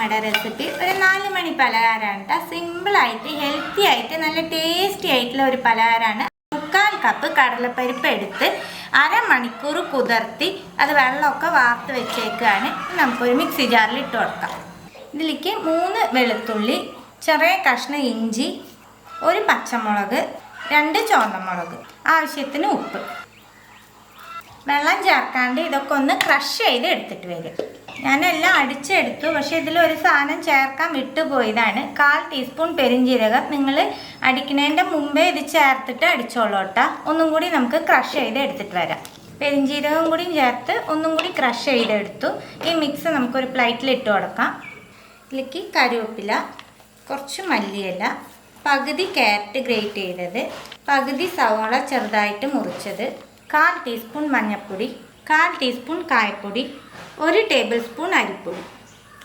നമ്മുടെ റെസിപ്പി ഒരു 4 മണി പലഹാരമാണ് കേട്ടോ. സിമ്പിളായിട്ട് ഹെൽത്തി ആയിട്ട് നല്ല ടേസ്റ്റി ആയിട്ടുള്ള ഒരു പലഹാരമാണ്. 3/4 കപ്പ് കടലപ്പരിപ്പ് എടുത്ത് അരമണിക്കൂർ കുതിർത്തി അത് വെള്ളമൊക്കെ വാർത്ത് വെച്ചേക്കുകയാണ്. നമുക്കൊരു മിക്സി ജാറിൽ ഇട്ട് കൊടുക്കാം. ഇതിലേക്ക് 3 വെളുത്തുള്ളി, ചെറിയ കഷ്ണം ഇഞ്ചി, 1 പച്ചമുളക്, 2 ചുവന്നമുളക്, ആവശ്യത്തിന് ഉപ്പ്. വെള്ളം ചേർക്കാണ്ട് ഇതൊക്കെ ഒന്ന് ക്രഷ് ചെയ്ത് എടുത്തിട്ട് വരും. ഞാനെല്ലാം അടിച്ചെടുത്തു, പക്ഷേ ഇതിലൊരു സാധനം ചേർക്കാൻ വിട്ടുപോയതാണ്. 1/4 ടീസ്പൂൺ പെരിഞ്ജീരകം. നിങ്ങൾ അടിക്കുന്നതിൻ്റെ മുമ്പേ ഇത് ചേർത്തിട്ട് അടിച്ചോളൂ കേട്ടോ. ഒന്നും കൂടി നമുക്ക് ക്രഷ് ചെയ്ത് എടുത്തിട്ട് വരാം. പെരിഞ്ജീരകം കൂടി ചേർത്ത് ഒന്നും കൂടി ക്രഷ് ചെയ്തെടുത്തു. ഈ മിക്സ് നമുക്കൊരു പ്ലേറ്റിൽ ഇട്ട് കൊടുക്കാം. ഇതിലേക്ക് കറിവേപ്പില, കുറച്ച് മല്ലിയില, പകുതി ക്യാരറ്റ് ഗ്രേറ്റ് ചെയ്തത്, പകുതി സവാള ചെറുതായിട്ട് മുറിച്ചത്, 1/4 ടീസ്പൂൺ മഞ്ഞൾപ്പൊടി, 1/4 ടീസ്പൂൺ കായപ്പൊടി, 1 ടേബിൾ സ്പൂൺ അരിപ്പൊടി.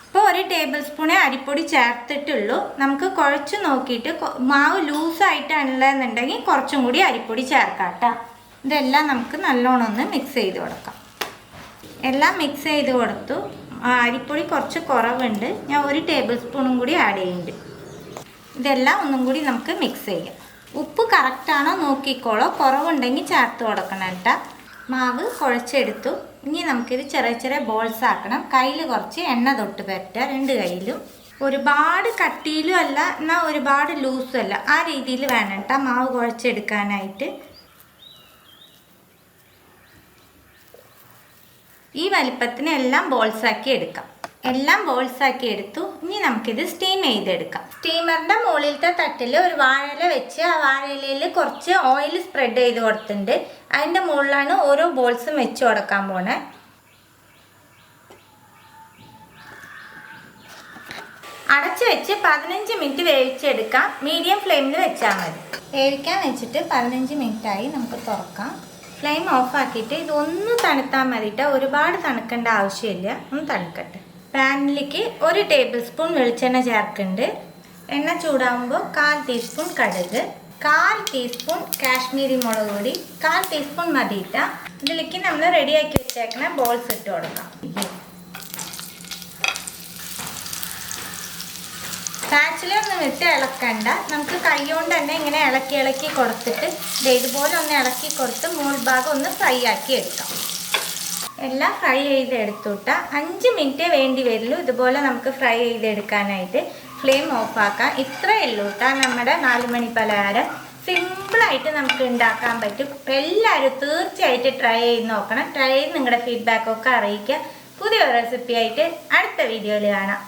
ഇപ്പോൾ 1 ടേബിൾ സ്പൂണേ അരിപ്പൊടി ചേർത്തിട്ടുള്ളൂ. നമുക്ക് കുഴച്ച് നോക്കിയിട്ട് മാവ് ലൂസായിട്ടാണുള്ളതെന്നുണ്ടെങ്കിൽ കുറച്ചും കൂടി അരിപ്പൊടി ചേർക്കാം കേട്ടോ. ഇതെല്ലാം നമുക്ക് നല്ലോണം ഒന്ന് മിക്സ് ചെയ്ത് കൊടുക്കാം. എല്ലാം മിക്സ് ചെയ്ത് കൊടുത്തു. അരിപ്പൊടി കുറച്ച് കുറവുണ്ട്, ഞാൻ 1 ടേബിൾ സ്പൂണും കൂടി ആഡ് ചെയ്യുന്നുണ്ട്. ഇതെല്ലാം ഒന്നും കൂടി നമുക്ക് മിക്സ് ചെയ്യാം. ഉപ്പ് കറക്റ്റാണോ നോക്കിക്കോളോ, കുറവുണ്ടെങ്കിൽ ചേർത്ത് കൊടുക്കണം കേട്ടോ. മാവ് കുഴച്ചെടുത്തു. ഇനി നമുക്കിത് ചെറിയ ചെറിയ ബോൾസ് ആക്കണം. കയ്യിൽ കുറച്ച് എണ്ണ തൊട്ട് പരട്ടുക, 2 കയ്യിലും. ഒരുപാട് കട്ടിയിലും അല്ല, എന്നാൽ ഒരുപാട് ലൂസും അല്ല, ആ രീതിയിൽ വേണം കേട്ടോ മാവ് കുഴച്ചെടുക്കാനായിട്ട്. ഈ വലിപ്പത്തിന് എല്ലാം ബോൾസാക്കി എടുക്കാം. എല്ലാം ബോൾസാക്കി എടുത്തു. ഇനി നമുക്കിത് സ്റ്റീം ചെയ്തെടുക്കാം. സ്റ്റീമറിൻ്റെ മുകളിലത്തെ തട്ടിൽ ഒരു വാഴയില വെച്ച് ആ വാഴയിലയിൽ കുറച്ച് ഓയിൽ സ്പ്രെഡ് ചെയ്ത് കൊടുത്തിട്ടുണ്ട്. അതിൻ്റെ മുകളിലാണ് ഓരോ ബോൾസും വെച്ച് കൊടുക്കാൻ പോണേ. അടച്ച് വെച്ച് 15 മിനിറ്റ് വേവിച്ചെടുക്കാം. മീഡിയം ഫ്ലെയിമിൽ വെച്ചാൽ മതി. വേവിക്കാൻ വെച്ചിട്ട് 15 മിനിറ്റായി. നമുക്ക് തുറക്കാം. ഫ്ലെയിം ഓഫാക്കിയിട്ട് ഇതൊന്ന് തണുത്താൽ മതിയിട്ട്, ഒരുപാട് തണുക്കേണ്ട ആവശ്യമില്ല, ഒന്ന് തണുക്കട്ടെ. പാനിലേക്ക് 1 ടേബിൾ സ്പൂൺ വെളിച്ചെണ്ണ ചേർക്കുന്നുണ്ട്. എണ്ണ ചൂടാകുമ്പോൾ 1/4 ടീസ്പൂൺ കടുക്, 1/4 ടീസ്പൂൺ കാശ്മീരി മുളക് പൊടി, 1/4 ടീസ്പൂൺ മതിയിട്ട. ഇതിലേക്ക് നമ്മൾ റെഡിയാക്കി വെച്ചേക്കണ ബോൾസ് ഇട്ട് കൊടുക്കാം. സ്പാച്ചിലൊന്നും വെച്ച് ഇളക്കണ്ട. നമുക്ക് കൈ കൊണ്ട് തന്നെ ഇങ്ങനെ ഇളക്കി ഇളക്കി കൊടുത്തിട്ട് ഇതുപോലെ ഒന്ന് ഇളക്കി കൊടുത്ത് മുകൾ ഭാഗം ഒന്ന് ഫ്രൈ ആക്കി എടുക്കാം. എല്ലാം ഫ്രൈ ചെയ്തെടുത്തുട്ടാ 5 മിനിറ്റേ വേണ്ടി വരുള്ളൂ. ഇതുപോലെ നമുക്ക് ഫ്രൈ ചെയ്തെടുക്കാനായിട്ട്. ഫ്ലെയിം ഓഫാക്കാം. ഇത്രയേ ഉള്ളൂ കേട്ടോ നമ്മുടെ 4 മണി പലഹാരം. സിമ്പിളായിട്ട് നമുക്ക് ഉണ്ടാക്കാൻ പറ്റും. എല്ലാവരും തീർച്ചയായിട്ടും ട്രൈ ചെയ്ത് നോക്കണം. ട്രൈ ചെയ്ത് നിങ്ങളുടെ ഫീഡ്ബാക്കൊക്കെ അറിയിക്കുക. പുതിയ റെസിപ്പി ആയിട്ട് അടുത്ത വീഡിയോയിൽ കാണാം.